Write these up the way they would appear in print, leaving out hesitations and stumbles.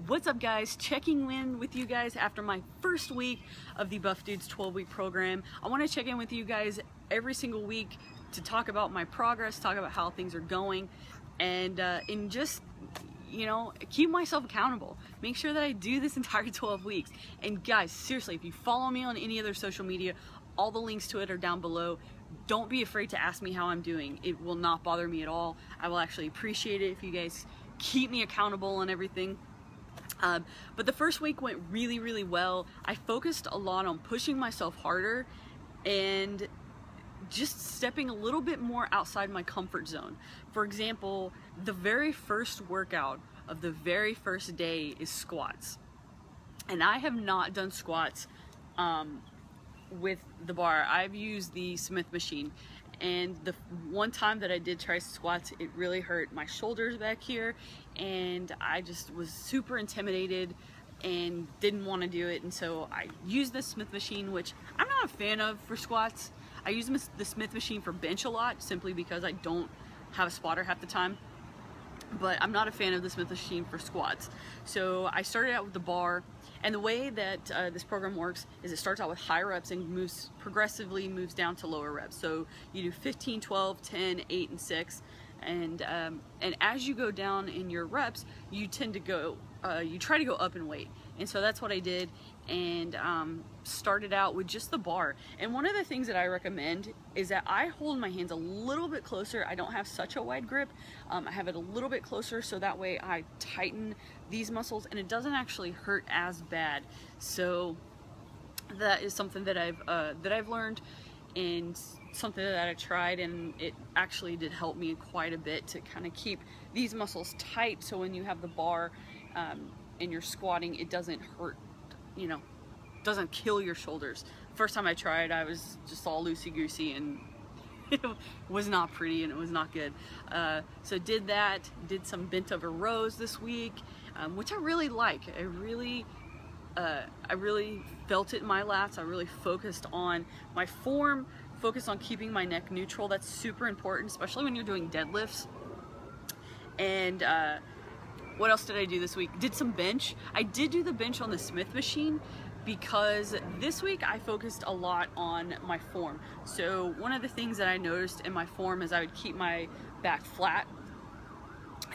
What's up, guys? Checking in with you guys after my first week of the Buff Dudes 12-week program. I want to check in with you guys every single week to talk about my progress, talk about how things are going, and just, you know, keep myself accountable. Make sure that I do this entire 12 weeks. And guys, seriously, if you follow me on any other social media, all the links to it are down below. Don't be afraid to ask me how I'm doing. It will not bother me at all. I will actually appreciate it if you guys keep me accountable and everything. But the first week went really well. I focused a lot on pushing myself harder and just stepping a little bit more outside my comfort zone. For example, the very first workout of the very first day is squats. And I have not done squats with the bar. I've used the Smith machine. And the one time that I did try squats, it really hurt my shoulders back here, and I just was super intimidated and didn't want to do it. And so I used the Smith machine, which I'm not a fan of for squats. I use the Smith machine for bench a lot, simply because I don't have a spotter half the time. But I'm not a fan of the Smith machine for squats. So I started out with the bar, and the way that this program works is it starts out with high reps and progressively moves down to lower reps. So you do 15, 12, 10, 8, and 6, and as you go down in your reps, you tend to go, you try to go up in weight. And so that's what I did, and started out with just the bar. And one of the things that I recommend is that I hold my hands a little bit closer. I don't have such a wide grip. I have it a little bit closer, so that way I tighten these muscles and it doesn't actually hurt as bad. So that is something that I've learned, and something that I tried, and it actually did help me quite a bit to kind of keep these muscles tight, so when you have the bar and you're squatting, it doesn't hurt, you know, doesn't kill your shoulders. First time I tried, I was just all loosey-goosey, and it was not pretty, and it was not good. So did that, did some bent over rows this week, which I really like. I really felt it in my lats. I really focused on my form, focused on keeping my neck neutral. That's super important, especially when you're doing deadlifts. And what else did I do this week? Did some bench. I did do the bench on the Smith machine because this week I focused a lot on my form. So one of the things that I noticed in my form is I would keep my back flat.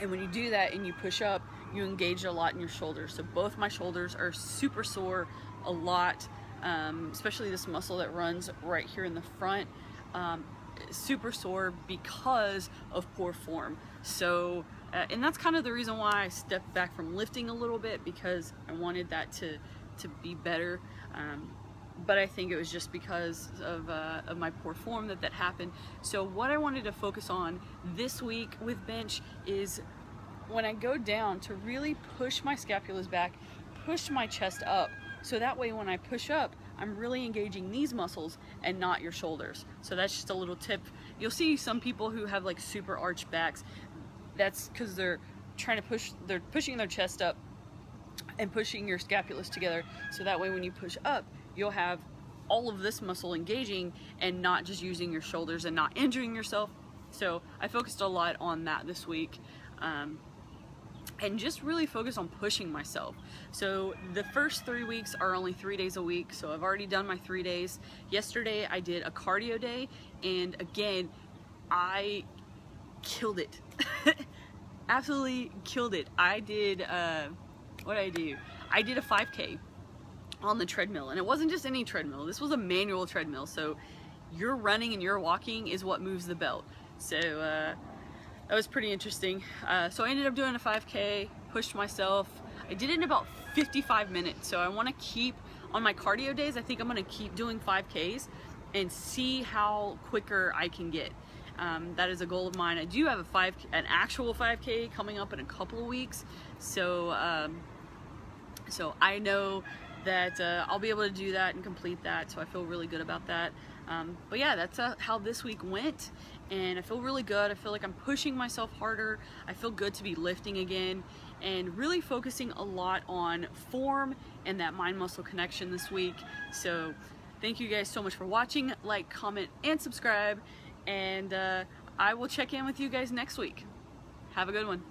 And when you do that and you push up, you engage a lot in your shoulders. So both my shoulders are super sore a lot, especially this muscle that runs right here in the front. Super sore because of poor form. So and that's kind of the reason why I stepped back from lifting a little bit, because I wanted that to be better. But I think it was just because of my poor form that happened. So what I wanted to focus on this week with bench is when I go down to really push my scapulas back, push my chest up, so that way when I push up, I'm really engaging these muscles and not your shoulders. So that's just a little tip. You'll see some people who have like super arched backs. That's because they're pushing their chest up and pushing your scapulas together, so that way when you push up, you'll have all of this muscle engaging and not just using your shoulders and not injuring yourself. So I focused a lot on that this week. And just really focus on pushing myself. So the first 3 weeks are only 3 days a week, so I've already done my 3 days. Yesterday I did a cardio day, and again, I killed it. Absolutely killed it. I did, what did I do? I did a 5K on the treadmill, and it wasn't just any treadmill. This was a manual treadmill, so your running and your walking is what moves the belt. So that was pretty interesting. So I ended up doing a 5K, pushed myself. I did it in about 55 minutes. So I want to keep, on my cardio days, I think I'm going to keep doing 5Ks and see how quicker I can get. That is a goal of mine. I do have an actual 5K coming up in a couple of weeks. So, so I know that I'll be able to do that and complete that. So I feel really good about that. But yeah, that's how this week went, and I feel really good. I feel like I'm pushing myself harder. I feel good to be lifting again, and really focusing a lot on form and that mind-muscle connection this week. So thank you guys so much for watching. Like, comment, and subscribe, and I will check in with you guys next week. Have a good one.